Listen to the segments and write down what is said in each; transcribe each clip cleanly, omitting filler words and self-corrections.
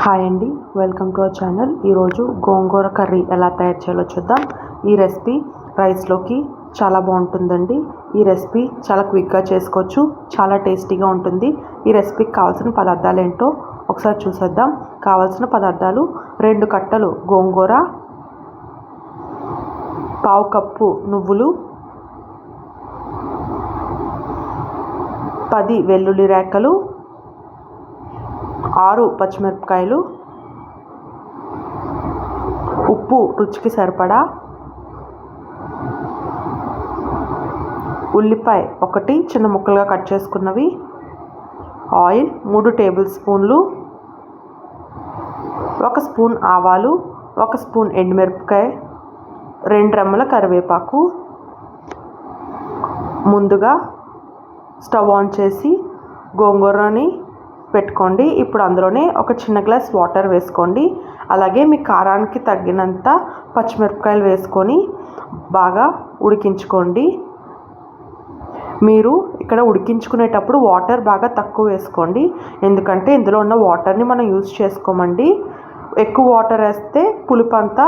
Hi అండి, welcome to our channel. ఈరోజు గోంగూర curry ఎలా తయారు చేయాలో చూద్దాం. ఈ రెసిపీ రైస్లోకి చాలా బాగుంటుందండి. ఈ రెసిపీ చాలా క్విక్గా చేసుకోవచ్చు, చాలా టేస్టీగా ఉంటుంది. ఈ రెసిపీకి కావాల్సిన పదార్థాలు ఏంటో ఒకసారి చూసేద్దాం. కావాల్సిన పదార్థాలు: 2 కట్టలు గోంగూర, పావు కప్పు నువ్వులు, 10 వెల్లుల్లి రేఖలు, 6 పచ్చిమిరపకాయలు, ఉప్పు రుచికి సరిపడా, ఉల్లిపాయ 1 చిన్న ముక్కలుగా కట్ చేసుకున్నవి, ఆయిల్ 3 టేబుల్ స్పూన్లు, 1 స్పూన్ ఆవాలు, 1 స్పూన్ ఎండుమిరపకాయ, 2 రెమ్మల కరివేపాకు. ముందుగా స్టవ్ ఆన్ చేసి గోంగూరని పెట్టుకోండి. ఇప్పుడు అందులోనే ఒక చిన్న గ్లాస్ వాటర్ వేసుకోండి. అలాగే మీ కారానికి తగ్గినంత పచ్చిమిరపకాయలు వేసుకొని బాగా ఉడికించుకోండి. మీరు ఇక్కడ ఉడికించుకునేటప్పుడు వాటర్ బాగా తక్కువ వేసుకోండి, ఎందుకంటే ఇందులో ఉన్న వాటర్ని మనం యూజ్ చేసుకోమండి. ఎక్కువ వాటర్ వేస్తే పులుపు అంతా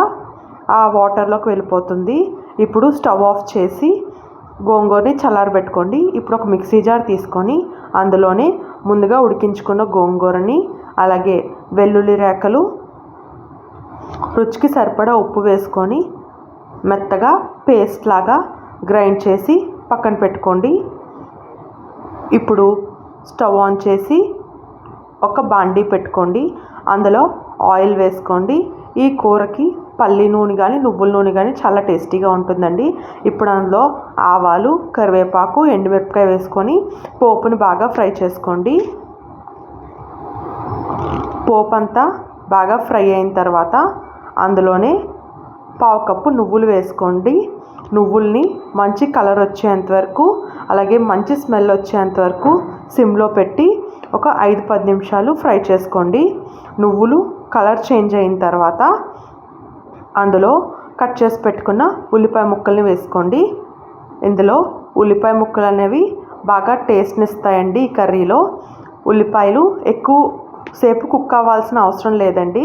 ఆ వాటర్లోకి వెళ్ళిపోతుంది. ఇప్పుడు స్టవ్ ఆఫ్ చేసి గోంగూరని చల్లారబెట్టుకోండి. ఇప్పుడు ఒక మిక్సీ జార్ తీసుకొని అందులోనే ముందుగా ఉడికించుకున్న గోంగూరని, అలాగే వెల్లుల్లి రేఖలు, రుచికి సరిపడా ఉప్పు వేసుకొని మెత్తగా పేస్ట్ లాగా గ్రైండ్ చేసి పక్కన పెట్టుకోండి. ఇప్పుడు స్టవ్ ఆన్ చేసి ఒక బాండీ పెట్టుకోండి. అందులో ఆయిల్ వేసుకోండి. ఈ కూరకి పల్లి నూనె కానీ నువ్వుల నూనె కానీ చాలా టేస్టీగా ఉంటుందండి. ఇప్పుడు అందులో ఆవాలు, కరివేపాకు, ఎండుమిరపకాయ వేసుకొని పోపుని బాగా ఫ్రై చేసుకోండి. పోపు అంతా బాగా ఫ్రై అయిన తర్వాత అందులోనే పావు కప్పు నువ్వులు వేసుకోండి. నువ్వుల్ని మంచి కలర్ వచ్చేంత వరకు, అలాగే మంచి స్మెల్ వచ్చేంత వరకు సిమ్లో పెట్టి ఒక 5-10 నిమిషాలు ఫ్రై చేసుకోండి. నువ్వులు కలర్ చేంజ్ అయిన తర్వాత అందులో కట్ చేసి పెట్టుకున్న ఉల్లిపాయ ముక్కల్ని వేసుకోండి. ఇందులో ఉల్లిపాయ ముక్కలు అనేవి బాగా టేస్ట్ని ఇస్తాయండి. ఈ కర్రీలో ఉల్లిపాయలు ఎక్కువ సేపు కుక్ అవ్వాల్సిన అవసరం లేదండి.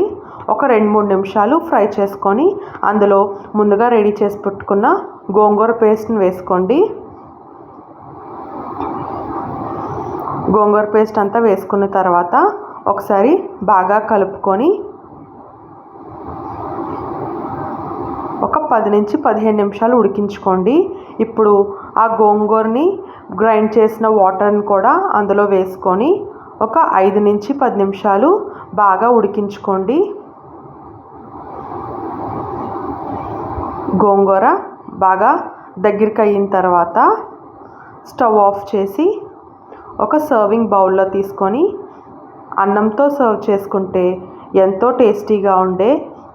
ఒక 2-3 నిమిషాలు ఫ్రై చేసుకొని అందులో ముందుగా రెడీ చేసి పెట్టుకున్న గోంగూర పేస్ట్ని వేసుకోండి. గోంగూర పేస్ట్ అంతా వేసుకున్న తర్వాత ఒకసారి బాగా కలుపుకొని ఒక 10-15 నిమిషాలు ఉడికించుకోండి. ఇప్పుడు ఆ గోంగూరని గ్రైండ్ చేసిన వాటర్ని కూడా అందులో వేసుకొని ఒక 5-10 నిమిషాలు బాగా ఉడికించుకోండి. గోంగూర బాగా దగ్గరికి అయిన తర్వాత స్టవ్ ఆఫ్ చేసి ఒక సర్వింగ్ బౌల్లో తీసుకొని అన్నంతో సర్వ్ చేసుకుంటే ఎంతో టేస్టీగా ఉండే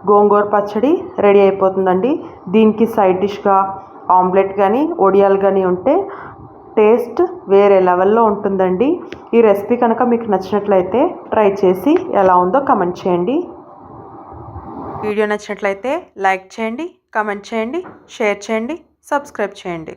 గోంగూర పచ్చడి రెడీ అయిపోతుందండి. దీనికి సైడ్ డిష్గా ఆమ్లెట్ కానీ ఒడియాలు కానీ ఉంటే టేస్ట్ వేరే లెవెల్లో ఉంటుందండి. ఈ రెసిపీ కనుక మీకు నచ్చినట్లయితే ట్రై చేసి ఎలా ఉందో కమెంట్ చేయండి. వీడియో నచ్చినట్లయితే లైక్ చేయండి, కమెంట్ చేయండి, షేర్ చేయండి, సబ్స్క్రైబ్ చేయండి.